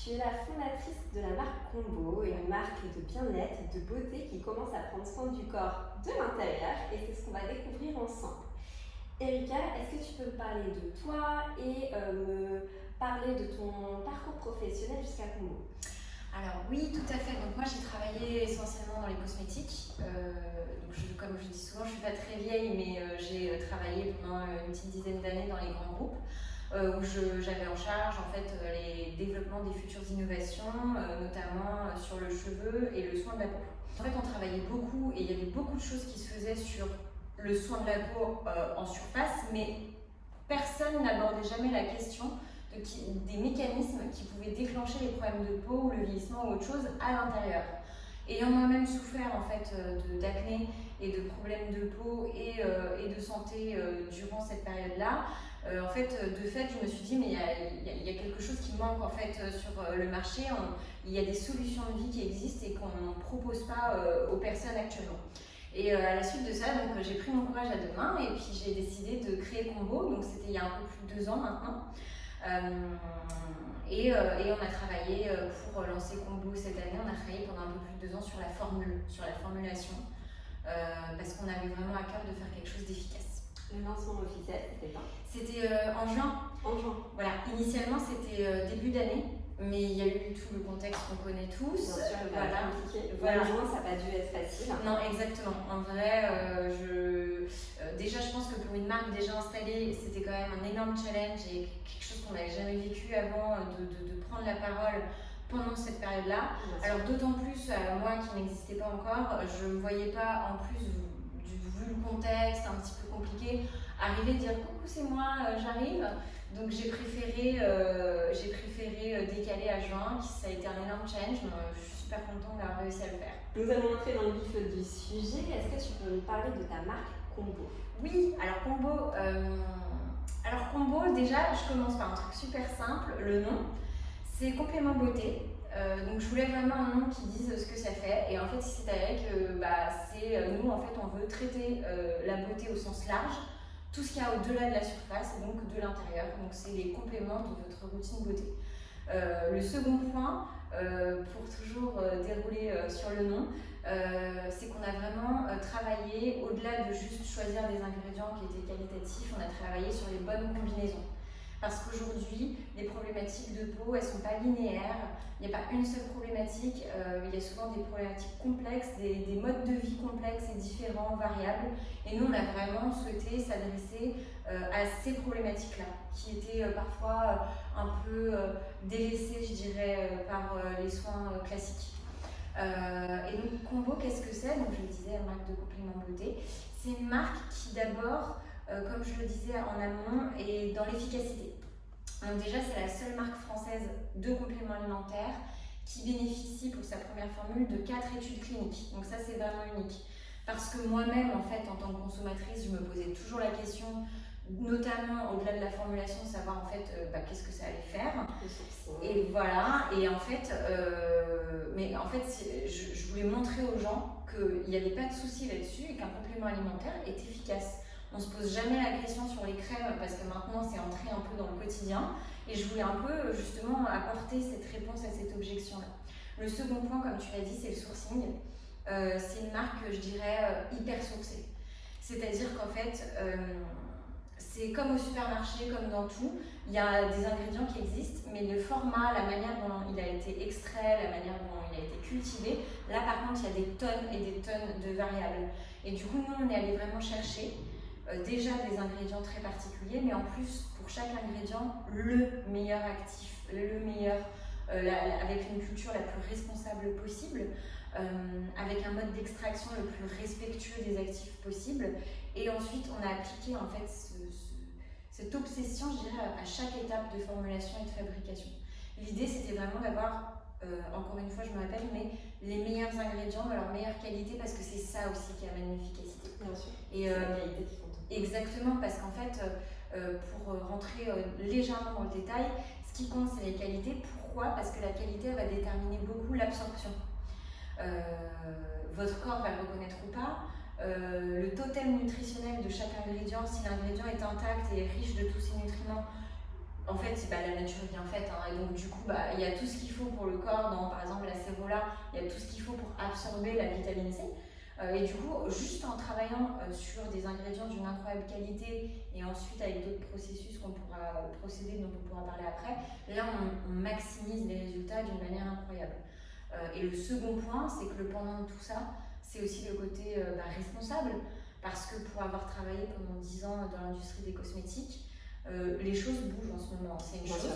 Tu es la fondatrice de la marque Combo, une marque de bien-être et de beauté qui commence à prendre soin du corps de l'intérieur et c'est ce qu'on va découvrir ensemble. Erika, est-ce que tu peux me parler de toi et me parler de ton parcours professionnel jusqu'à Combo? Alors oui, tout à fait. Donc moi j'ai travaillé essentiellement dans les cosmétiques. Comme je dis souvent, je suis pas très vieille, mais j'ai travaillé pendant une petite dizaine d'années dans les grands groupes où j'avais en charge en fait les développements des futures innovations, notamment sur le cheveu et le soin de la peau. En fait, on travaillait beaucoup et il y avait beaucoup de choses qui se faisaient sur le soin de la peau en surface, mais personne n'abordait jamais la question des mécanismes qui pouvaient déclencher les problèmes de peau ou le vieillissement ou autre chose à l'intérieur. Ayant moi-même souffert en fait d'acné et de problèmes de peau et de santé durant cette période-là, en fait, je me suis dit mais il y a quelque chose qui manque en fait sur le marché. Il y a des solutions de vie qui existent et qu'on ne propose pas aux personnes actuellement. Et à la suite de ça, donc j'ai pris mon courage à deux mains et puis j'ai décidé de créer Combo. Donc c'était il y a un peu plus de 2 ans maintenant. Et on a travaillé pour lancer Combo cette année. On a travaillé pendant un peu plus de 2 ans sur la formule, sur la formulation, parce qu'on avait vraiment à cœur de faire quelque chose d'efficace. Le lancement officiel, c'était quand? C'était en juin. En juin. Voilà, initialement c'était début d'année, mais il y a eu tout le contexte qu'on connaît tous. Bien sûr, voilà. Voilà. En juin, ça n'a pas dû être facile. Non, exactement. En vrai, déjà, je pense que pour une marque déjà installée, c'était quand même un énorme challenge et quelque chose qu'on n'avait jamais vécu avant, de prendre la parole pendant cette période-là. Alors d'autant plus, moi qui n'existais pas encore, je ne me voyais pas, en plus, vu le contexte un petit peu compliqué, arriver et dire « Coucou, c'est moi, j'arrive ». Donc j'ai préféré décaler à juin, ça a été un énorme challenge, mais je suis super contente d'avoir réussi à le faire. Nous allons entrer dans le vif du sujet. Est-ce que tu peux nous parler de ta marque Combo? Oui, alors Combo, déjà, je commence par un truc super simple, le nom. C'est complément beauté. Donc je voulais vraiment un nom qui dise ce que ça fait. Et en fait, il s'est avéré que nous, en fait, on veut traiter la beauté au sens large, tout ce qu'il y a au-delà de la surface et donc de l'intérieur. Donc c'est les compléments de votre routine beauté. Le second point, pour toujours dérouler sur le nom, c'est qu'on a vraiment travaillé, au-delà de juste choisir des ingrédients qui étaient qualitatifs, on a travaillé sur les bonnes combinaisons. Parce qu'aujourd'hui, les problématiques de peau, elles ne sont pas linéaires, il n'y a pas une seule problématique, il y a souvent des problématiques complexes, des modes de vie complexes et différents, variables. Et nous, on a vraiment souhaité s'adresser à ces problématiques-là, qui étaient parfois un peu délaissées, je dirais, par les soins classiques. Et donc Combo, qu'est-ce que c'est? Donc je le disais, marque de compléments beauté. C'est une marque qui d'abord, comme je le disais en amont, est dans l'efficacité. Donc déjà, c'est la seule marque française de compléments alimentaires qui bénéficie pour sa première formule de 4 études cliniques. Donc ça, c'est vraiment unique. Parce que moi-même, en fait, en tant que consommatrice, je me posais toujours la question, notamment au-delà de la formulation, de savoir en fait qu'est-ce que ça allait faire. Et voilà, et en fait, je voulais montrer aux gens qu'il n'y avait pas de souci là-dessus et qu'un complément alimentaire est efficace. On ne se pose jamais la question sur les crèmes parce que maintenant c'est entré un peu dans le quotidien et je voulais un peu justement apporter cette réponse à cette objection-là. Le second point, comme tu l'as dit, c'est le sourcing. C'est une marque, je dirais, hyper sourcée. C'est-à-dire qu'en fait, c'est comme au supermarché, comme dans tout, il y a des ingrédients qui existent, mais le format, la manière dont il a été extrait, la manière dont il a été cultivé, là par contre il y a des tonnes et des tonnes de variables. Et du coup nous on est allé vraiment chercher déjà des ingrédients très particuliers, mais en plus pour chaque ingrédient le meilleur actif, le meilleur, avec une culture la plus responsable possible, avec un mode d'extraction le plus respectueux des actifs possible. Et ensuite, on a appliqué en fait cette obsession, je dirais, à chaque étape de formulation et de fabrication. L'idée, c'était vraiment d'avoir, encore une fois, je me répète, mais les meilleurs ingrédients de leur meilleure qualité, parce que c'est ça aussi qui amène l'efficacité. Bien sûr. Et c'est la qualité qui compte. Exactement, parce qu'en fait, pour rentrer légèrement dans le détail, ce qui compte, c'est les qualités. Pourquoi? Parce que la qualité, elle va déterminer beaucoup l'absorption. Votre corps va le reconnaître ou pas. Le totem nutritionnel de chaque ingrédient, si l'ingrédient est intact et est riche de tous ces nutriments, en fait, la nature est bien faite, hein, et donc du coup, il y a tout ce qu'il faut pour le corps, dans par exemple l'acérola, il y a tout ce qu'il faut pour absorber la vitamine C. Et du coup, juste en travaillant sur des ingrédients d'une incroyable qualité et ensuite avec d'autres processus qu'on pourra procéder, dont on pourra parler après, là on maximise les résultats d'une manière incroyable. Et le second point, c'est que le pendant de tout ça, c'est aussi le côté responsable, parce que pour avoir travaillé pendant 10 ans dans l'industrie des cosmétiques, les choses bougent en ce moment, c'est une chose.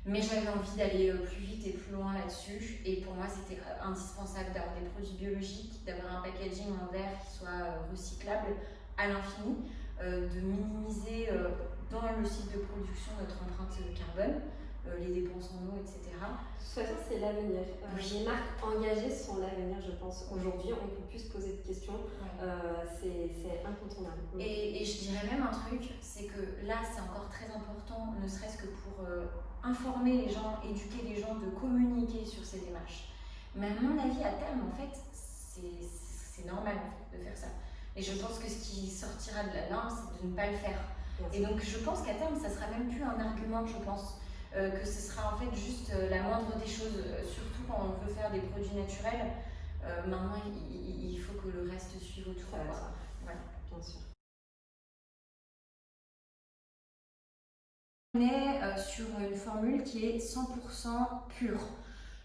Mais j'avais envie d'aller plus vite et plus loin là-dessus. Et pour moi, c'était indispensable d'avoir des produits biologiques, d'avoir un packaging en verre qui soit recyclable à l'infini, de minimiser dans le cycle de production notre empreinte carbone, les dépenses en eau, etc. De toute façon, c'est l'avenir. Les marques engagées sont l'avenir, je pense. Aujourd'hui, on ne peut plus se poser de questions. C'est incontournable. Et je dirais même un truc, c'est que là, c'est encore très important, ne serait-ce que pour informer les gens, éduquer les gens, de communiquer sur ces démarches. Mais à mon avis, à terme, en fait, c'est normal en fait, de faire ça. Et je pense que ce qui sortira de là, c'est de ne pas le faire. Et donc, je pense qu'à terme, ça ne sera même plus un argument, je pense. Que ce sera en fait juste la moindre des choses, surtout quand on veut faire des produits naturels. Maintenant, il faut que le reste suive autour. Voilà, bien sûr. On est sur une formule qui est 100% pure.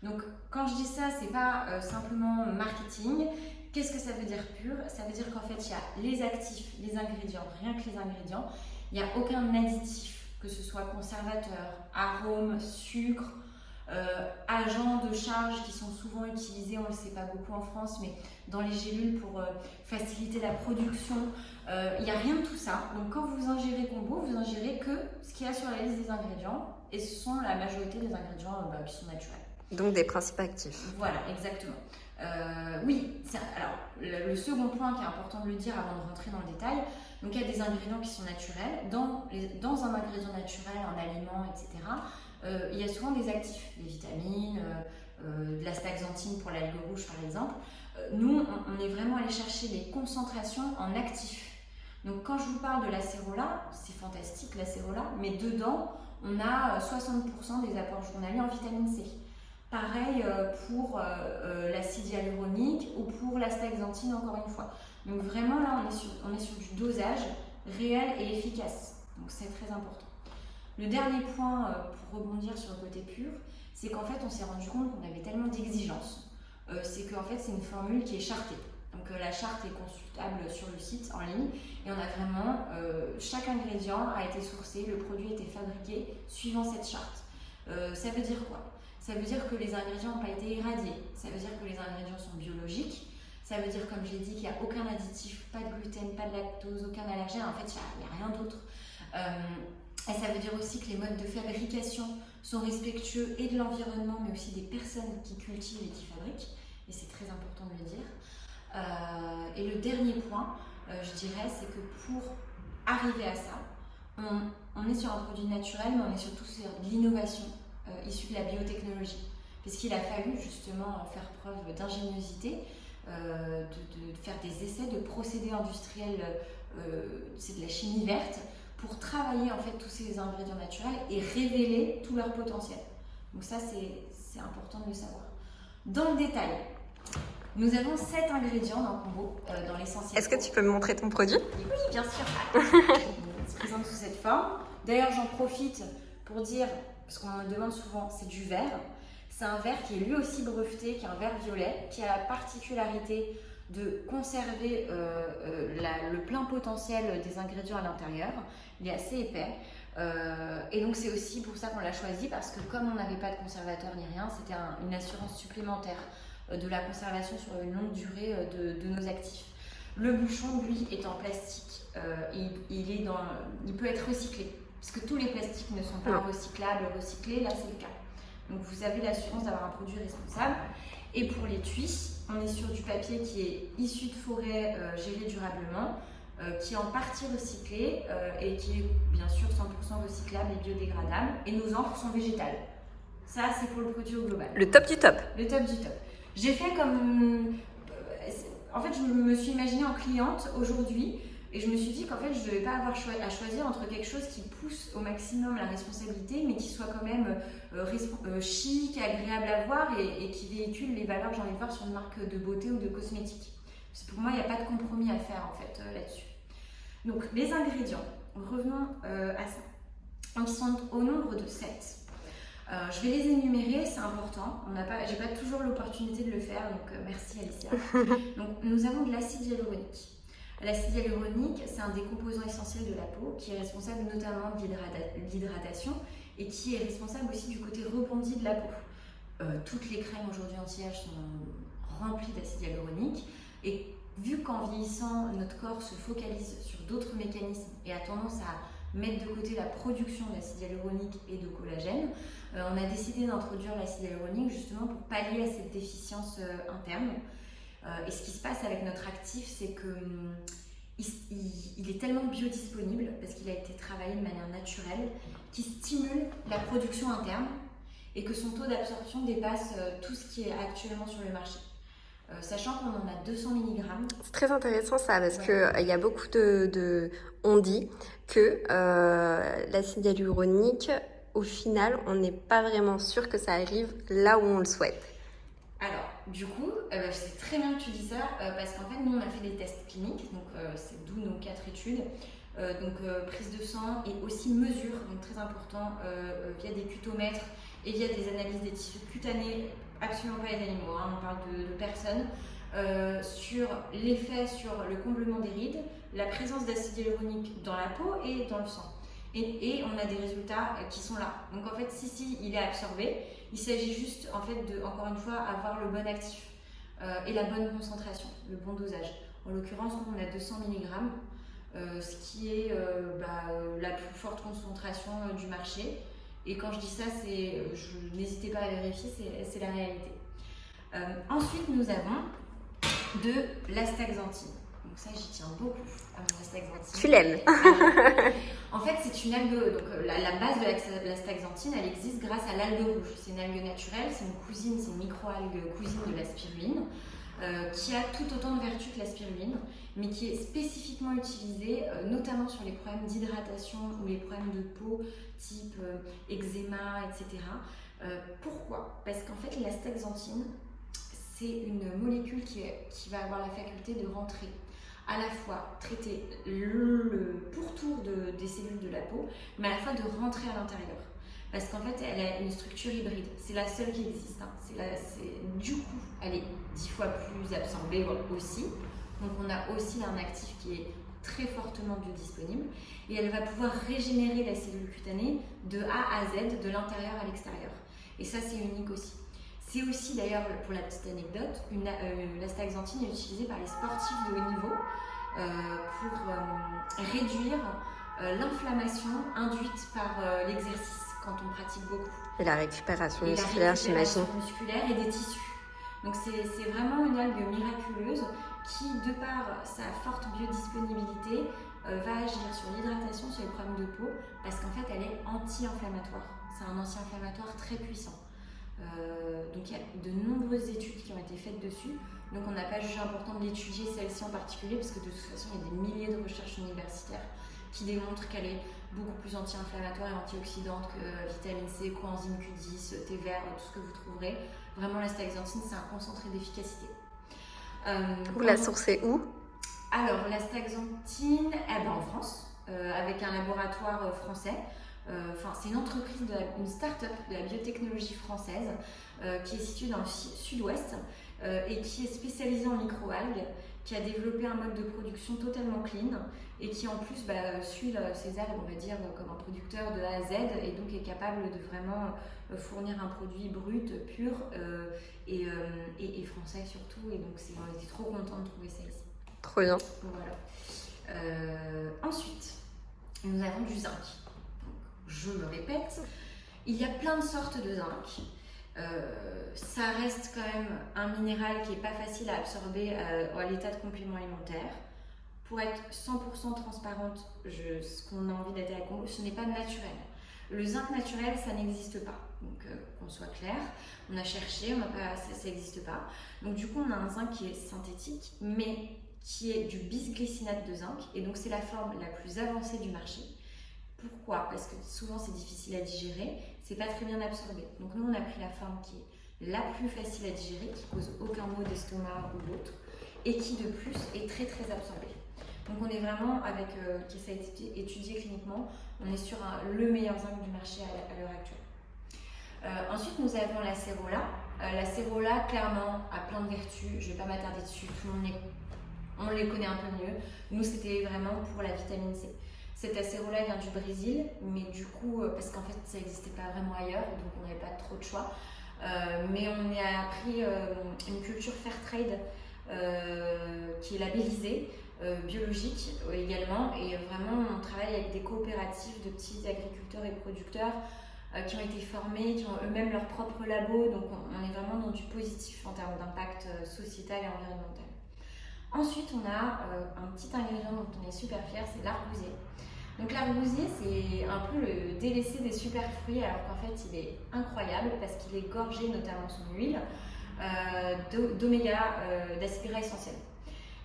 Donc, quand je dis ça, c'est pas simplement marketing. Qu'est-ce que ça veut dire pur? Ça veut dire qu'en fait, il y a les actifs, les ingrédients, rien que les ingrédients. Il n'y a aucun additif, que ce soit conservateur, arôme, sucre, agents de charge qui sont souvent utilisés, on ne le sait pas beaucoup en France, mais dans les gélules pour faciliter la production. Il n'y a rien de tout ça. Donc quand vous ingérez Combo, vous ingérez que ce qu'il y a sur la liste des ingrédients, et ce sont la majorité des ingrédients qui sont naturels. Donc des principes actifs. Voilà, exactement. Oui, alors le second point qui est important de le dire avant de rentrer dans le détail, donc il y a des ingrédients qui sont naturels. Dans un ingrédient naturel, un aliment, etc., il y a souvent des actifs, des vitamines, de l'astaxanthine pour l'algue rouge par exemple. Nous, on est vraiment allé chercher les concentrations en actifs. Donc quand je vous parle de l'acérola, c'est fantastique l'acérola, mais dedans, on a 60% des apports journaliers en vitamine C. Pareil pour l'acide hyaluronique ou pour l'astaxanthine, encore une fois. Donc vraiment là, on est sur du dosage réel et efficace. Donc c'est très important. Le dernier point pour rebondir sur le côté pur, c'est qu'en fait on s'est rendu compte qu'on avait tellement d'exigences. C'est qu'en fait c'est une formule qui est chartée. Donc la charte est consultable sur le site en ligne et on a vraiment, chaque ingrédient a été sourcé, le produit a été fabriqué suivant cette charte. Ça veut dire quoi? Ça veut dire que les ingrédients n'ont pas été irradiés. Ça veut dire que les ingrédients sont biologiques. Ça veut dire, comme j'ai dit, qu'il n'y a aucun additif, pas de gluten, pas de lactose, aucun allergène. En fait, il n'y a rien d'autre. Et ça veut dire aussi que les modes de fabrication sont respectueux et de l'environnement, mais aussi des personnes qui cultivent et qui fabriquent. Et c'est très important de le dire. Et le dernier point, je dirais, c'est que pour arriver à ça, on est sur un produit naturel, mais on est surtout sur de l'innovation issue de la biotechnologie. Puisqu'il a fallu justement faire preuve d'ingéniosité, de faire des essais de procédés industriels, c'est de la chimie verte, pour travailler en fait tous ces ingrédients naturels et révéler tout leur potentiel. Donc ça, c'est important de le savoir. Dans le détail, nous avons 7 ingrédients dans Combo, dans l'essentiel. Est-ce que tu peux me montrer ton produit? Oui, bien sûr. Il se présente sous cette forme. D'ailleurs, j'en profite pour dire, parce qu'on me demande souvent, c'est du verre. C'est un verre qui est lui aussi breveté, qui est un verre violet, qui a la particularité de conserver le plein potentiel des ingrédients à l'intérieur. Il est assez épais. Et donc c'est aussi pour ça qu'on l'a choisi, parce que comme on n'avait pas de conservateur ni rien, c'était une assurance supplémentaire de la conservation sur une longue durée de nos actifs. Le bouchon, lui, est en plastique. Il peut être recyclé, parce que tous les plastiques ne sont pas recyclables, recyclés. Là, c'est le cas. Donc vous avez l'assurance d'avoir un produit responsable. Et pour les l'étui, on est sur du papier qui est issu de forêt géré durablement, qui est en partie recyclé et qui est bien sûr 100% recyclable et biodégradable. Et nos encres sont végétales. Ça, c'est pour le produit au global. Le top du top. Le top du top. J'ai fait comme... En fait, je me suis imaginée en cliente aujourd'hui Et je me suis dit qu'en fait, je ne devais pas avoir à choisir entre quelque chose qui pousse au maximum la responsabilité, mais qui soit quand même chic, agréable à voir et qui véhicule les valeurs que j'ai envie de voir sur une marque de beauté ou de cosmétique. Parce que pour moi, il n'y a pas de compromis à faire en fait là-dessus. Donc, les ingrédients, revenons à ça. Donc, ils sont au nombre de 7. Je vais les énumérer, c'est important. J'ai pas toujours l'opportunité de le faire, donc merci Alicia. Donc, nous avons de l'acide hyaluronique. L'acide hyaluronique, c'est un des composants essentiels de la peau qui est responsable notamment de l'hydratation et qui est responsable aussi du côté rebondi de la peau. Toutes les crèmes aujourd'hui anti-âge sont remplies d'acide hyaluronique et vu qu'en vieillissant, notre corps se focalise sur d'autres mécanismes et a tendance à mettre de côté la production d'acide hyaluronique et de collagène, on a décidé d'introduire l'acide hyaluronique justement pour pallier à cette déficience interne. Et ce qui se passe avec notre actif, c'est que il est tellement biodisponible parce qu'il a été travaillé de manière naturelle qu'il stimule la production interne et que son taux d'absorption dépasse tout ce qui est actuellement sur le marché. Sachant qu'on en a 200 mg. C'est très intéressant ça parce que il y a beaucoup on dit que l'acide hyaluronique, au final, on n'est pas vraiment sûr que ça arrive là où on le souhaite. Alors, du coup, c'est très bien que tu dis ça parce qu'en fait, nous, on a fait des tests cliniques, donc c'est d'où nos 4 études. Prise de sang et aussi mesure, donc très important, via des cutomètres et via des analyses des tissus cutanés, absolument pas les animaux, hein, on parle de personnes, sur l'effet sur le comblement des rides, la présence d'acide hyaluronique dans la peau et dans le sang. Et on a des résultats qui sont là. Donc en fait, si il est absorbé, il s'agit juste en fait de, encore une fois, avoir le bon actif et la bonne concentration, le bon dosage. En l'occurrence, nous on a 200 mg, ce qui est la plus forte concentration du marché. Et quand je dis ça, n'hésitez pas à vérifier, c'est la réalité. Ensuite, nous avons de l'astaxanthine. Donc ça, j'y tiens beaucoup à mon astaxanthine. Tu l'aimes. En fait, c'est une algue. Donc la base de l'astaxanthine, elle existe grâce à l'algue rouge. C'est une algue naturelle, c'est une micro-algue cousine de la spiruline, qui a tout autant de vertus que la spiruline, mais qui est spécifiquement utilisée notamment sur les problèmes d'hydratation ou les problèmes de peau type eczéma, etc. Pourquoi ? Parce qu'en fait, l'astaxanthine, c'est une molécule qui va avoir la faculté de rentrer à la fois traiter le pourtour des cellules de la peau, mais à la fois de rentrer à l'intérieur. Parce qu'en fait, elle a une structure hybride. C'est la seule qui existe. Hein. Du coup, elle est 10 fois plus absorbée aussi. Donc, on a aussi un actif qui est très fortement biodisponible. Et elle va pouvoir régénérer la cellule cutanée de A à Z, de l'intérieur à l'extérieur. Et ça, c'est unique aussi. C'est aussi, d'ailleurs, pour la petite anecdote, l'astaxanthine est utilisée par les sportifs de haut niveau pour réduire l'inflammation induite par l'exercice quand on pratique beaucoup. Et la récupération musculaire, j'imagine. Musculaire et des tissus. Donc c'est vraiment une algue miraculeuse qui, de par sa forte biodisponibilité, va agir sur l'hydratation, sur les problèmes de peau, parce qu'en fait elle est anti-inflammatoire. C'est un anti-inflammatoire très puissant. Donc il y a de nombreuses études qui ont été faites dessus. Donc on n'a pas jugé important de l'étudier celle-ci en particulier, parce que de toute façon il y a des milliers de recherches universitaires qui démontrent qu'elle est beaucoup plus anti-inflammatoire et antioxydante que vitamine C, coenzyme Q10, thé vert, tout ce que vous trouverez. Vraiment, l'astaxanthine, c'est un concentré d'efficacité. Vous la sourcez où ? Alors, l'astaxanthine, en France, avec un laboratoire français. C'est une entreprise, une start-up de la biotechnologie française qui est située dans le sud-ouest et qui est spécialisée en microalgues, qui a développé un mode de production totalement clean et qui en plus suit ses algues, on va dire, comme un producteur de A à Z et donc est capable de vraiment fournir un produit brut, pur et français surtout. Et donc on était trop contents de trouver ça ici. Trop bien. Voilà. Ensuite, nous avons du zinc. Donc, je me répète, il y a plein de sortes de zinc. Ça reste quand même un minéral qui n'est pas facile à absorber à l'état de complément alimentaire. Pour être 100% transparente, ce qu'on a envie d'être à Congo, ce n'est pas naturel. Le zinc naturel, ça n'existe pas. Donc, qu'on soit clair, on a cherché, ça n'existe pas. Donc, du coup, on a un zinc qui est synthétique, mais qui est du bisglycinate de zinc, et donc c'est la forme la plus avancée du marché. Pourquoi? Parce que souvent c'est difficile à digérer, c'est pas très bien absorbé. Donc nous on a pris la forme qui est la plus facile à digérer, qui cause aucun maux d'estomac ou autre, et qui de plus est très très absorbée. Donc on est vraiment avec, ça a été étudié cliniquement, on est sur le meilleur zinc du marché à l'heure actuelle. Ensuite nous avons la Cérola. La Cérola clairement a plein de vertus, je ne vais pas m'attarder dessus, tout le monde on les connaît un peu mieux. Nous c'était vraiment pour la vitamine C. Cette acérola vient du Brésil, mais du coup, parce qu'en fait ça n'existait pas vraiment ailleurs, donc on n'avait pas trop de choix. Mais on y a appris une culture fair trade qui est labellisée, biologique également, et vraiment on travaille avec des coopératives de petits agriculteurs et producteurs qui ont été formés, qui ont eux-mêmes leur propre labo, donc on est vraiment dans du positif en termes d'impact sociétal et environnemental. Ensuite, on a un petit ingrédient dont on est super fiers, c'est l'argousier. Donc l'argousier, c'est un peu le délaissé des super fruits, alors qu'en fait il est incroyable parce qu'il est gorgé, notamment son huile, d'oméga, d'acides gras essentiels.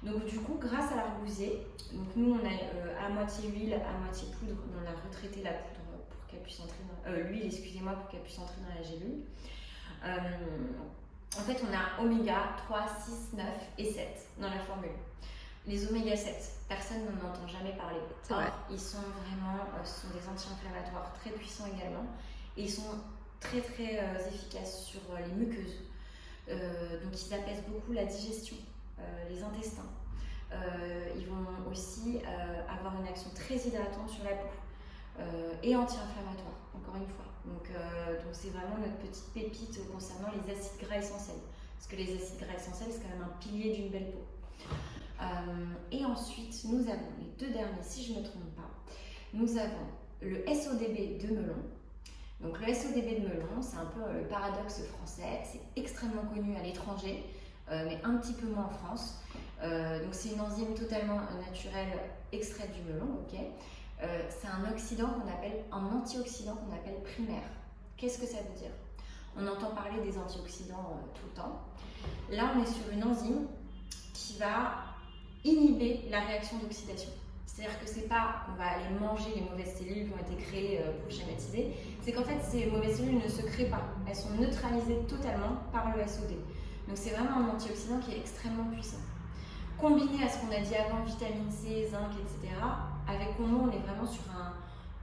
Donc du coup, grâce à l'argousier, donc nous on a à moitié huile, à moitié poudre, on a retraité la poudre pour qu'elle puisse entrer dans l'huile, excusez-moi, pour qu'elle puisse entrer dans la gélule. En fait, on a oméga 3, 6, 9 et 7 dans la formule. Les oméga 7, personne n'en entend jamais parler. Or, ils sont vraiment, ce sont des anti-inflammatoires très puissants également, et ils sont très très efficaces sur les muqueuses. Donc ils apaisent beaucoup la digestion, les intestins. Ils vont aussi avoir une action très hydratante sur la peau et anti-inflammatoire, encore une fois. Donc c'est vraiment notre petite pépite concernant les acides gras essentiels. Parce que les acides gras essentiels, c'est quand même un pilier d'une belle peau. Et ensuite, nous avons les deux derniers, si je ne me trompe pas. Nous avons le SODB de melon. Donc le SODB de melon, c'est un peu le paradoxe français. C'est extrêmement connu à l'étranger, mais un petit peu moins en France. Donc c'est une enzyme totalement naturelle extraite du melon, ok. C'est un oxydant un antioxydant qu'on appelle primaire. Qu'est-ce que ça veut dire? On entend parler des antioxydants tout le temps. Là, on est sur une enzyme qui va inhiber la réaction d'oxydation. C'est-à-dire que c'est pas qu'on va aller manger les mauvaises cellules qui ont été créées pour schématiser, c'est qu'en fait ces mauvaises cellules ne se créent pas. Elles sont neutralisées totalement par le SOD. Donc c'est vraiment un antioxydant qui est extrêmement puissant. Combiné à ce qu'on a dit avant, vitamine C, zinc, etc., avec Combo, on est vraiment sur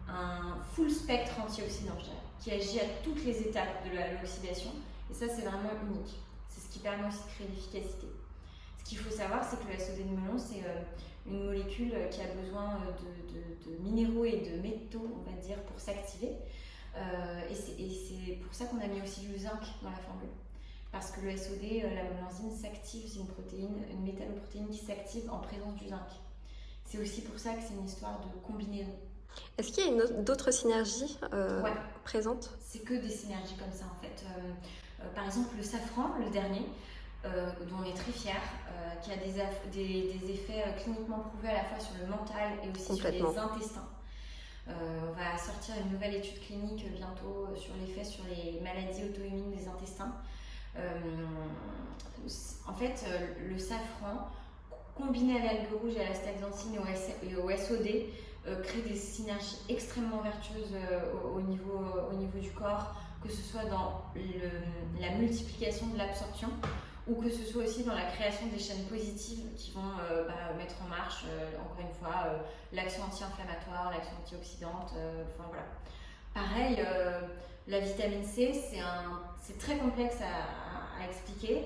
un full spectre antioxydant, je dirais, qui agit à toutes les étapes de l'oxydation. Et ça, c'est vraiment unique. C'est ce qui permet aussi de créer l'efficacité. Ce qu'il faut savoir, c'est que le SOD de melon, c'est une molécule qui a besoin de minéraux et de métaux, on va dire, pour s'activer. Et c'est pour ça qu'on a mis aussi du zinc dans la formule. Parce que le SOD, l'enzyme s'active, c'est une protéine, une métalloprotéine qui s'active en présence du zinc. C'est aussi pour ça que c'est une histoire de combinaison. Est-ce qu'il y a d'autres synergies présentes? C'est que des synergies comme ça en fait. Par exemple, le safran, le dernier, dont on est très fiers, qui a des effets cliniquement prouvés à la fois sur le mental et aussi sur les intestins. On va sortir une nouvelle étude clinique bientôt sur l'effet sur les maladies auto-immunes des intestins. En fait, le safran, combiné à l'algue rouge et à la staxanthine et au SOD, crée des synergies extrêmement vertueuses au niveau du corps, que ce soit dans la multiplication de l'absorption ou que ce soit aussi dans la création des chaînes positives qui vont mettre en marche, encore une fois, l'action anti-inflammatoire, l'action antioxydante, enfin voilà. Pareil, la vitamine C, c'est très complexe à expliquer.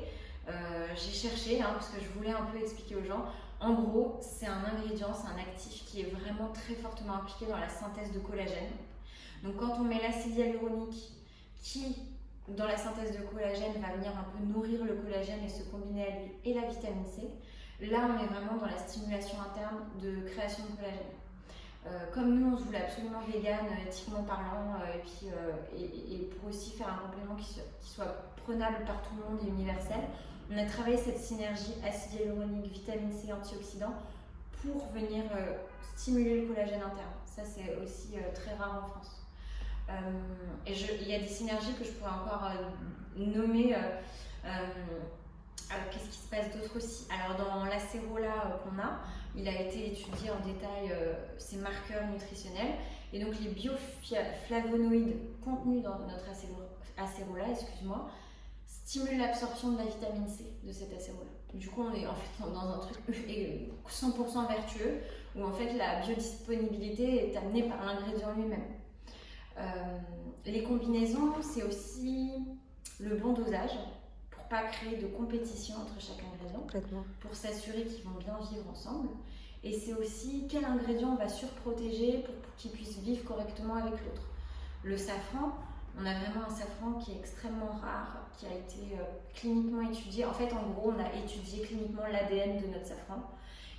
J'ai cherché, parce que je voulais un peu expliquer aux gens. En gros, c'est un ingrédient, c'est un actif qui est vraiment très fortement impliqué dans la synthèse de collagène. Donc quand on met l'acide hyaluronique qui, dans la synthèse de collagène, va venir un peu nourrir le collagène et se combiner à lui et la vitamine C, là on est vraiment dans la stimulation interne de création de collagène. Comme nous on se voulait absolument vegan, éthiquement parlant, et pour aussi faire un complément qui soit prenable par tout le monde et universel, on a travaillé cette synergie acide hyaluronique, vitamine C, antioxydant pour venir stimuler le collagène interne. Ça c'est aussi très rare en France. Il y a des synergies que je pourrais encore nommer Alors, qu'est-ce qui se passe d'autre aussi? Alors, dans l'acérola qu'on a, il a été étudié en détail ses marqueurs nutritionnels. Et donc, les bioflavonoïdes contenus dans notre acérola, stimulent l'absorption de la vitamine C de cet acérola. Du coup, on est en fait dans un truc 100% vertueux, où en fait la biodisponibilité est amenée par l'ingrédient lui-même. Les combinaisons, c'est aussi le bon dosage, pour pas créer de compétition entre chaque ingrédient, pour s'assurer qu'ils vont bien vivre ensemble. Et c'est aussi quel ingrédient on va surprotéger pour qu'ils puissent vivre correctement avec l'autre. Le safran, on a vraiment un safran qui est extrêmement rare, qui a été cliniquement étudié. En fait, en gros, on a étudié cliniquement l'ADN de notre safran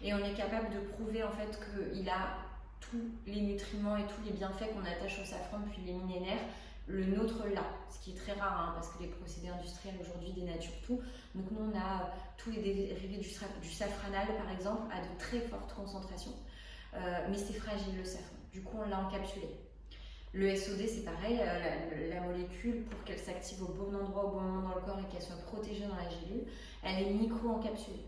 et on est capable de prouver en fait qu'il a tous les nutriments et tous les bienfaits qu'on attache au safran depuis les millénaires. Le nôtre là, ce qui est très rare parce que les procédés industriels aujourd'hui dénaturent tout. Donc nous on a tous les dérivés du safranal par exemple à de très fortes concentrations, mais c'est fragile le safran, du coup on l'a encapsulé. Le SOD c'est pareil, la molécule pour qu'elle s'active au bon endroit, au bon moment dans le corps et qu'elle soit protégée dans la gélule, elle est micro-encapsulée.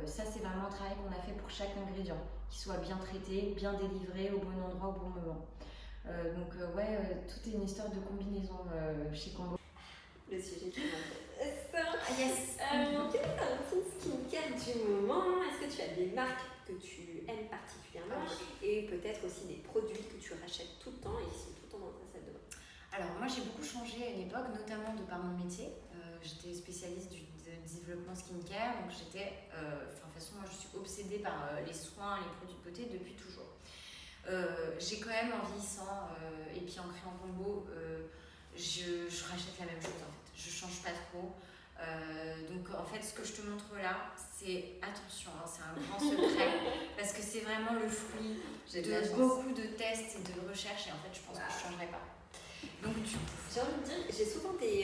Ça c'est vraiment un travail qu'on a fait pour chaque ingrédient, qu'il soit bien traité, bien délivré, au bon endroit, au bon moment. Tout est une histoire de combinaison chez Combo. Le sujet qui m'intéresse. Yes. Quelle est ta routine skincare du moment? Est-ce que tu as des marques que tu aimes particulièrement et peut-être aussi des produits que tu rachètes tout le temps et qui sont tout le temps dans ta salle de bain? Alors moi j'ai beaucoup changé à une époque, notamment de par mon métier. J'étais spécialiste du développement skincare, donc j'étais, de toute façon moi je suis obsédée par les soins, les produits de beauté depuis toujours. J'ai quand même en vieillissant et puis en créant Combo, je rachète la même chose en fait, je change pas trop. Donc en fait ce que je te montre là c'est, attention c'est un grand secret parce que c'est vraiment le fruit de beaucoup de tests et de recherches et en fait je pense que je changerai pas. Donc du coup j'ai envie de dire, j'ai souvent des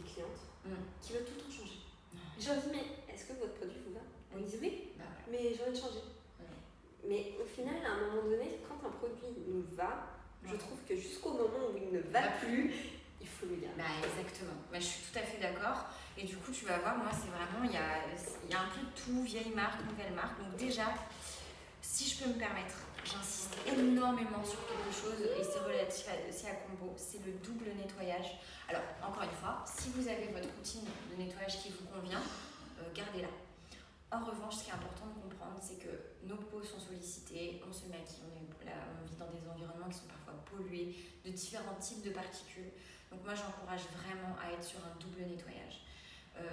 clientes qui veulent tout le temps changer. Je leur dis mais est-ce que votre produit vous va? Elles me disent oui, mais j'ai envie de changer. Mais au final, à un moment donné, quand un produit nous va, je trouve que jusqu'au moment où il ne va plus, il faut le garder. Exactement. Je suis tout à fait d'accord. Et du coup, tu vas voir, moi, c'est vraiment, il y a un peu de tout, vieille marque, nouvelle marque. Donc déjà, si je peux me permettre, j'insiste énormément sur quelque chose, et c'est relatif aussi à Combo, c'est le double nettoyage. Alors, encore une fois, si vous avez votre routine de nettoyage qui vous convient, gardez-la. En revanche, ce qui est important de comprendre, c'est que nos peaux sont sollicitées, on se maquille, on vit dans des environnements qui sont parfois pollués de différents types de particules. Donc moi, j'encourage vraiment à être sur un double nettoyage.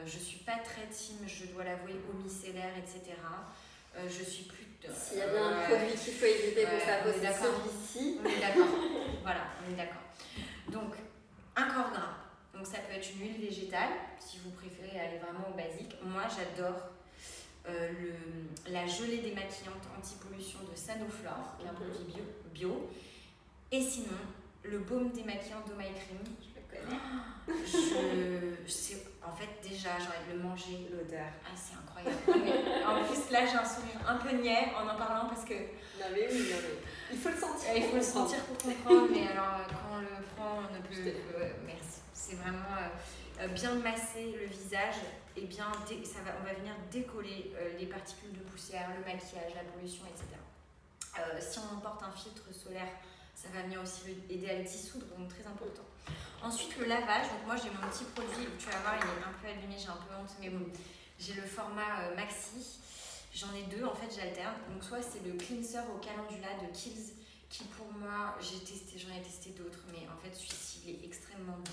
Je suis pas très team, je dois l'avouer, eau micellaire, etc. Je suis plus... S'il y a bien un produit qu'il faut éviter pour sa peau, c'est celui-ci. On est d'accord. Voilà, on est d'accord. Donc, un corps gras. Donc ça peut être une huile végétale, si vous préférez aller vraiment au basique. Moi, j'adore la gelée démaquillante anti-pollution de Sanoflore, qui est un produit bio. Et sinon, le baume démaquillant d'O My Cream. Je le connais. En fait, déjà, j'ai envie de le manger. L'odeur. C'est incroyable. En plus, là, j'ai un sourire un peu niais en parlant parce que... Non mais oui, il faut le sentir. Il faut le sentir pour comprendre, mais alors, quand on le prend, on ne peut... merci. C'est vraiment bien masser le visage. Et bien, on va venir décoller les particules de poussière, le maquillage, la pollution, etc. Si on porte un filtre solaire, ça va venir aussi aider à le dissoudre, donc très important. Ensuite, le lavage. Donc moi, j'ai mon petit produit, tu vas voir, il est un peu abîmé, j'ai un peu honte, mais bon, j'ai le format maxi. J'en ai deux, en fait, j'alterne. Donc soit c'est le cleanser au calendula de Kiehl's, qui pour moi, j'en ai testé d'autres, mais en fait, celui-ci, il est extrêmement doux.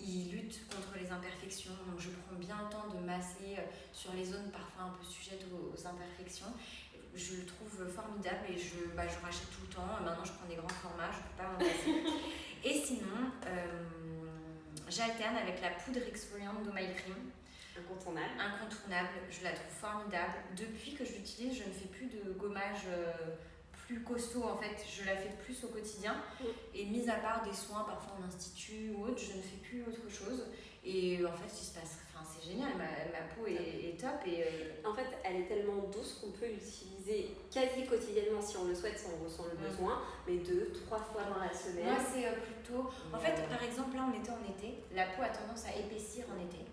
Il lutte contre les imperfections, donc je prends bien le temps de masser sur les zones parfois un peu sujettes aux imperfections. Je le trouve formidable et je rachète tout le temps. Maintenant, je prends des grands formats, je ne peux pas m'en passer. Et sinon, j'alterne avec la poudre exfoliante d'O My Cream. Incontournable, je la trouve formidable. Depuis que je l'utilise, je ne fais plus de gommage plus costaud, en fait, je la fais plus au quotidien. Et mis à part des soins parfois en institut ou autre, je ne fais plus autre chose. Et en fait, c'est génial, ma peau est top. Et en fait, elle est tellement douce qu'on peut l'utiliser quasi quotidiennement si on le souhaite, si on ressent le besoin, mais 2-3 fois dans la semaine. Moi, c'est plutôt... En fait, par exemple, là, on était en été, la peau a tendance à épaissir en été.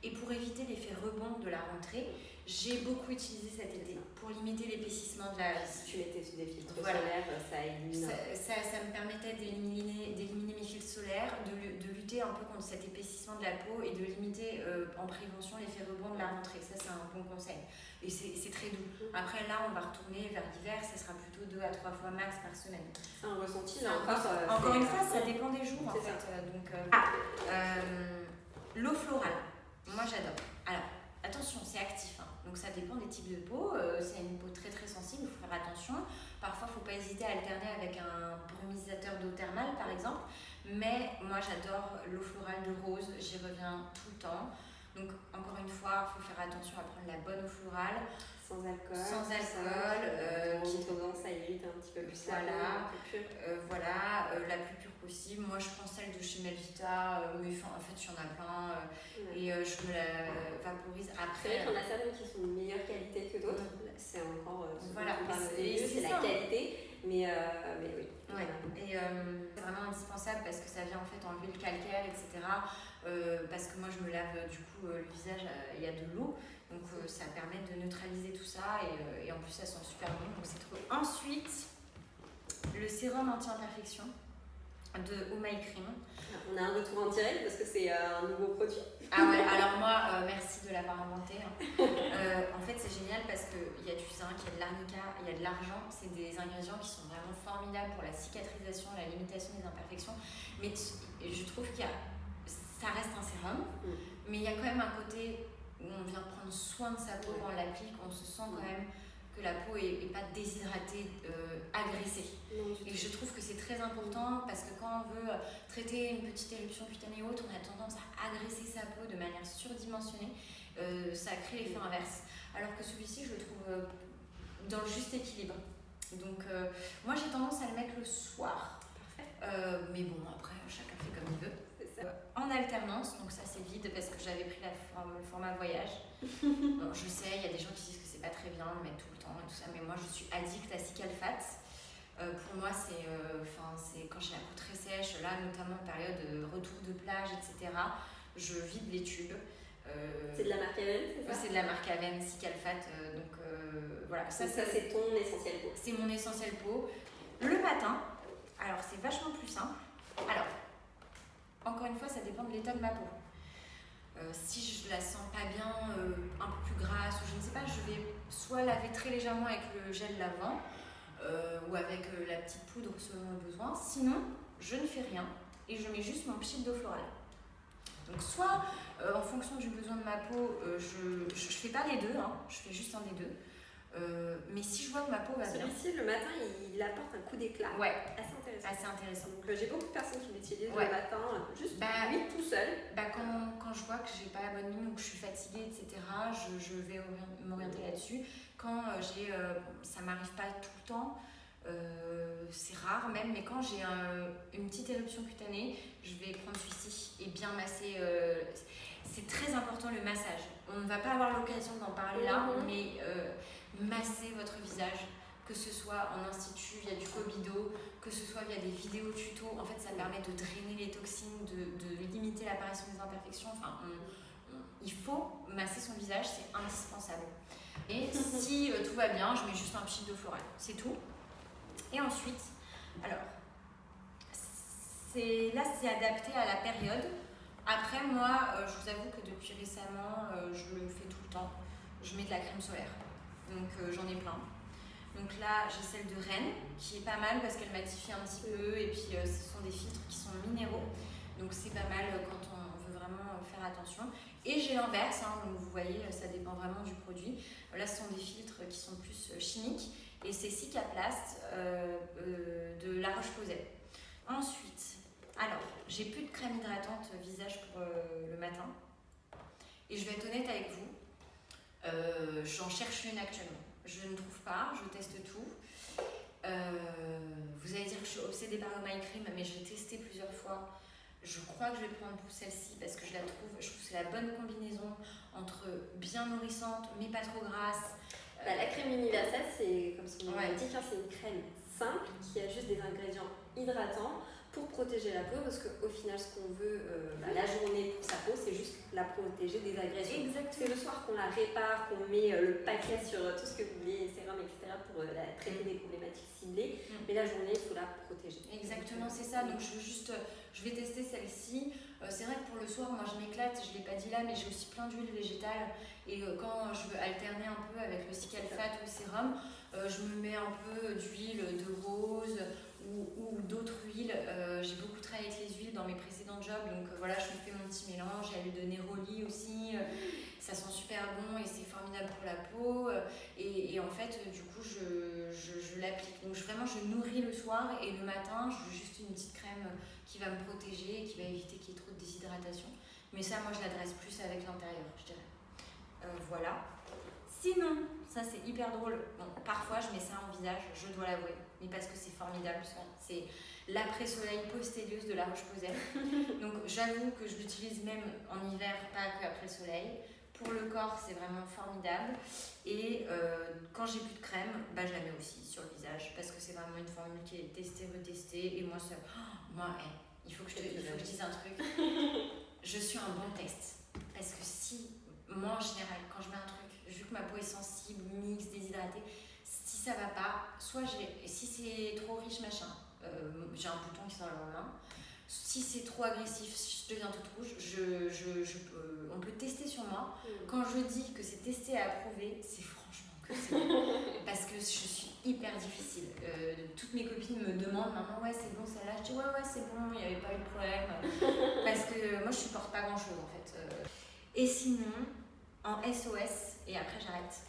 Et pour éviter l'effet rebond de la rentrée, j'ai beaucoup utilisé cet été pour limiter l'épaississement de la... Si tu mettais des filtres Voilà. solaires, ça élimine. Ça me permettait d'éliminer mes filtres solaires, de lutter un peu contre cet épaississement de la peau et de limiter en prévention l'effet rebond de la rentrée. Ça, c'est un bon conseil. Et c'est très doux. Après, là, on va retourner vers l'hiver, ça sera plutôt 2 à 3 fois max par semaine. C'est un ressenti, C'est là encore. encore une fois, ça dépend des jours, en C'est fait. Donc, l'eau florale, moi j'adore. Alors, attention, c'est actif, hein. Donc ça dépend des types de peau. C'est une peau très très sensible, il faut faire attention. Parfois, il ne faut pas hésiter à alterner avec un brumisateur d'eau thermale, par exemple. Mais moi, j'adore l'eau florale de rose, j'y reviens tout le temps. Donc, encore une fois, il faut faire attention à prendre la bonne eau florale. Sans alcool. Sans alcool. Qui tendance à irriter un petit peu plus. Voilà, la plus pure possible. Moi, je prends celle de chez Melvita, mais en fait, il y en a plein. Et je me la vaporise C'est après. vrai qu'il y en a certaines qui sont de meilleure qualité que d'autres. C'est encore Voilà, c'est la qualité, mais oui. Ouais. Et c'est vraiment indispensable parce que ça vient en fait enlever le calcaire, etc. Parce que moi, je me lave du coup le visage, il y a de l'eau. Donc ça permet de neutraliser tout ça et en plus ça sent super bon, donc c'est trop. Ensuite, le sérum anti-imperfection de Oh My Cream. On a un retour en direct parce que c'est un nouveau produit. Ah ouais, alors moi, merci de l'avoir inventé. En fait, c'est génial parce qu'il y a du zinc, il y a de l'arnica, il y a de l'argent. C'est des ingrédients qui sont vraiment formidables pour la cicatrisation, la limitation des imperfections. Mais je trouve ça reste un sérum, mais il y a quand même un côté où on vient prendre soin de sa peau quand on l'applique, on se sent quand même que la peau est pas déshydratée, agressée. Et je trouve que c'est très important parce que quand on veut traiter une petite éruption cutanée ou autre, on a tendance à agresser sa peau de manière surdimensionnée. Ça crée l'effet inverse. Alors que celui-ci, je le trouve dans le juste équilibre. Donc moi j'ai tendance à le mettre le soir. Mais bon, après chacun fait comme il veut. En alternance, donc ça c'est vide parce que j'avais pris le format voyage. Bon, je sais, il y a des gens qui disent que c'est pas très bien de le mettre tout le temps et tout ça, mais moi je suis addict à Cicalfate. Pour moi, c'est quand j'ai la peau très sèche, là notamment en période de retour de plage, etc. Je vide les tubes. C'est de la marque Aven, c'est ça? C'est de la marque Aven, Cicalfate. Donc voilà. Ça c'est ton essentiel peau. C'est mon essentiel peau. Le matin, alors c'est vachement plus simple. Alors, encore une fois, ça dépend de l'état de ma peau. Si je la sens pas bien, un peu plus grasse, ou je ne sais pas, je vais soit laver très légèrement avec le gel lavant ou avec la petite poudre selon le besoin. Sinon, je ne fais rien et je mets juste mon pchit d'eau florale. Donc soit en fonction du besoin de ma peau, je fais pas les deux, hein, je fais juste un des deux. Mais si je vois que ma peau va bien. Celui-ci, le matin, il apporte un coup d'éclat. Ouais. Assez intéressant. Donc j'ai beaucoup de personnes qui l'utilisent le matin, juste lui tout seul. Quand je vois que j'ai pas la bonne mine ou que je suis fatiguée, etc., je vais m'orienter là-dessus. Quand ça m'arrive pas tout le temps, c'est rare même, mais quand j'ai une petite éruption cutanée, je vais prendre celui-ci et bien masser. C'est très important le massage. On ne va pas avoir l'occasion d'en parler là, mais masser votre visage, que ce soit en institut via du Cobido, que ce soit via des vidéos tutos. En fait, ça permet de drainer les toxines, de limiter l'apparition des imperfections. Enfin, il faut masser son visage, c'est indispensable. Et si tout va bien, je mets juste un pchit d'eau florale, c'est tout. Et ensuite, alors, c'est adapté à la période. Après, moi, je vous avoue que depuis récemment, je le fais tout le temps. Je mets de la crème solaire. Donc, j'en ai plein. Donc là, j'ai celle de Rennes, qui est pas mal parce qu'elle matifie un petit peu. Et puis, ce sont des filtres qui sont minéraux. Donc, c'est pas mal quand on veut vraiment faire attention. Et j'ai l'inverse. Donc, vous voyez, ça dépend vraiment du produit. Là, ce sont des filtres qui sont plus chimiques. Et c'est Cicaplast de La Roche-Posay. Ensuite, alors, j'ai plus de crème hydratante visage pour le matin. Et je vais être honnête avec vous, j'en cherche une actuellement. Je ne trouve pas, je teste tout. Vous allez dire que je suis obsédée par le My Cream, mais j'ai testé plusieurs fois. Je crois que je vais prendre pour celle-ci parce que je trouve que c'est la bonne combinaison entre bien nourrissante mais pas trop grasse. La crème universelle, c'est comme son nom l'indique, c'est une crème simple qui a juste des ingrédients hydratants pour protéger la peau, parce qu'au final, ce qu'on veut la journée pour sa peau, c'est juste la protéger des agressions. Exactement. C'est le soir qu'on la répare, qu'on met le paquet sur tout ce que vous voulez, sérum, etc. pour traiter des problématiques ciblées. Mais la journée, il faut la protéger. Exactement, c'est ça. Donc je vais tester celle-ci. C'est vrai que pour le soir, moi je m'éclate, je ne l'ai pas dit là, mais j'ai aussi plein d'huiles végétales. Et quand je veux alterner un peu avec le Cicalfate ou le sérum, je me mets un peu d'huile de rose ou d'autres huiles. J'ai beaucoup travaillé avec les huiles dans mes précédents jobs, donc voilà, je me fais mon petit mélange. Il y a l'huile de Neroli aussi, ça sent super bon et c'est formidable pour la peau. Et en fait, du coup, je l'applique. Donc vraiment, je nourris le soir et le matin, je veux juste une petite crème qui va me protéger et qui va éviter qu'il y ait trop de déshydratation. Mais ça, moi, je l'adresse plus avec l'intérieur, je dirais. Voilà. Sinon, ça c'est hyper drôle. Bon, parfois je mets ça en visage, je dois l'avouer, mais parce que c'est formidable. C'est l'après-soleil post-Helios de La Roche-Posay. Donc j'avoue que je l'utilise même en hiver, pas que après soleil. Pour le corps, c'est vraiment formidable. Et quand j'ai plus de crème, bah, je la mets aussi sur le visage parce que c'est vraiment une formule qui est testée, retestée. Et moi, il faut que je dise un truc. Je suis un bon test. Parce que moi en général, quand je mets un truc, vu que ma peau est sensible, mixte, déshydratée, si ça va pas, si c'est trop riche, machin, j'ai un bouton qui sort le lendemain. Si c'est trop agressif, si je deviens toute rouge, on peut tester sur moi. Quand je dis que c'est testé et approuvé, c'est franchement que c'est bon. Parce que je suis hyper difficile. Toutes mes copines me demandent maintenant, ouais, c'est bon celle-là. Je dis, ouais, c'est bon, il n'y avait pas eu de problème. Parce que moi, je supporte pas grand-chose en fait. Et sinon, en SOS, et après j'arrête,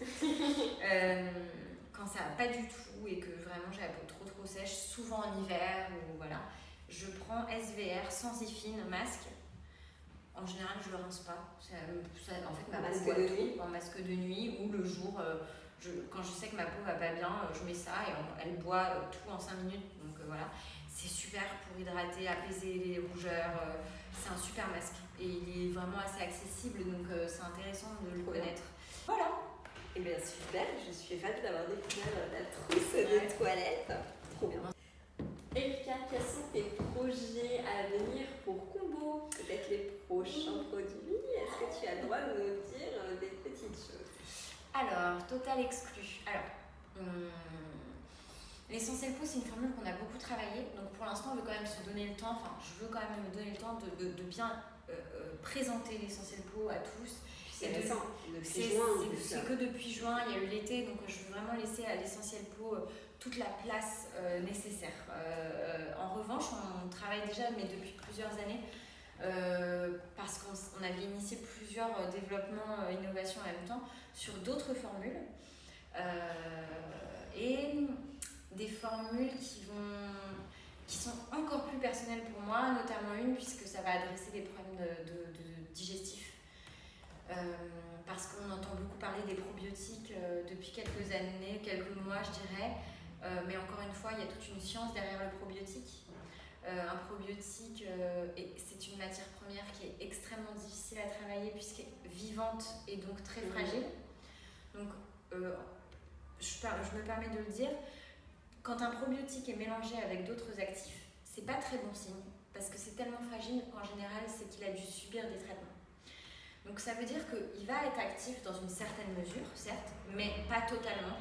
quand ça va pas du tout et que vraiment j'ai la peau trop sèche, souvent en hiver ou voilà, je prends SVR Sensifine masque. En général, je le rince pas. En fait, ma peau boit tout en masque de nuit ou le jour, quand je sais que ma peau va pas bien, je mets ça et elle boit tout en 5 minutes. Donc voilà, c'est super pour hydrater, apaiser les rougeurs. C'est un super masque et il est vraiment assez accessible, donc c'est intéressant de le connaître. Voilà. Et bien super, je suis ravie d'avoir découvert la trousse de toilette. Trop bien. Erika, quels sont tes projets à venir pour Combo? Peut-être les prochains produits? Est-ce que tu as le droit de nous dire des petites choses? Alors, Total Exclu. L'essentiel peau, c'est une formule qu'on a beaucoup travaillé. Donc pour l'instant, on veut quand même se donner le temps, je veux quand même me donner le temps de bien présenter l'essentiel peau à tous. C'est récent, depuis juin. C'est que depuis juin, il y a eu l'été, donc je veux vraiment laisser à l'essentiel peau toute la place nécessaire. En revanche, on travaille déjà, mais depuis plusieurs années, parce qu'on avait initié plusieurs développements, innovations en même temps, sur d'autres formules. Et des formules qui sont encore plus personnelles pour moi, notamment une puisque ça va adresser des problèmes de digestif. Parce qu'on entend beaucoup parler des probiotiques depuis quelques années, quelques mois je dirais, mais encore une fois il y a toute une science derrière le probiotique. Un probiotique, c'est une matière première qui est extrêmement difficile à travailler puisqu'elle est vivante et donc très fragile. Donc je me permets de le dire, quand un probiotique est mélangé avec d'autres actifs, c'est pas très bon signe parce que c'est tellement fragile qu'en général c'est qu'il a dû subir des traitements. Donc ça veut dire qu'il va être actif dans une certaine mesure, certes, mais pas totalement.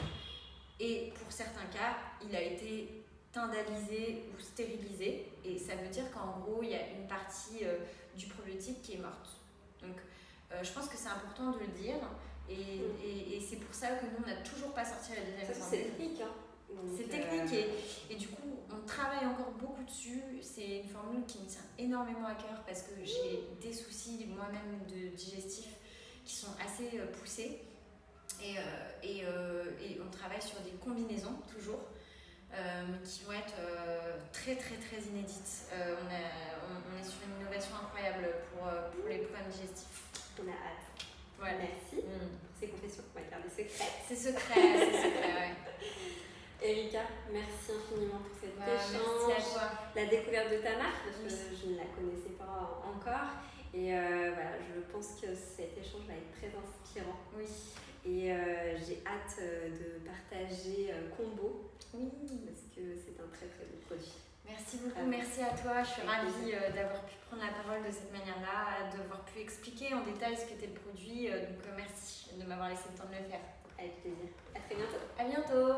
Et pour certains cas, il a été tyndalisé ou stérilisé. Et ça veut dire qu'en gros, il y a une partie du probiotique qui est morte. Donc je pense que c'est important de le dire. Et c'est pour ça que nous, on n'a toujours pas sorti la deuxième formule. C'est technique, hein. C'est technique et du coup on travaille encore beaucoup dessus. C'est une formule qui me tient énormément à cœur parce que j'ai des soucis moi-même de digestif qui sont assez poussés et on travaille sur des combinaisons toujours qui vont être très inédites. On est sur une innovation incroyable pour les problèmes digestifs. On a hâte. Voilà. Merci pour ces confessions. On va garder secret. C'est secret, ouais. Erika, merci infiniment pour cet échange. Merci à toi. La découverte de ta marque, parce que je ne la connaissais pas encore. Et voilà, je pense que cet échange va être très inspirant. Oui. Et j'ai hâte de partager Combo. Oui. Parce que c'est un très beau produit. Merci beaucoup, merci à toi. Je suis Avec ravie d'avoir pu prendre la parole de cette manière-là, d'avoir pu expliquer en détail ce qu'était le produit. Donc merci de m'avoir laissé le temps de le faire. Avec plaisir. À très bientôt. À bientôt.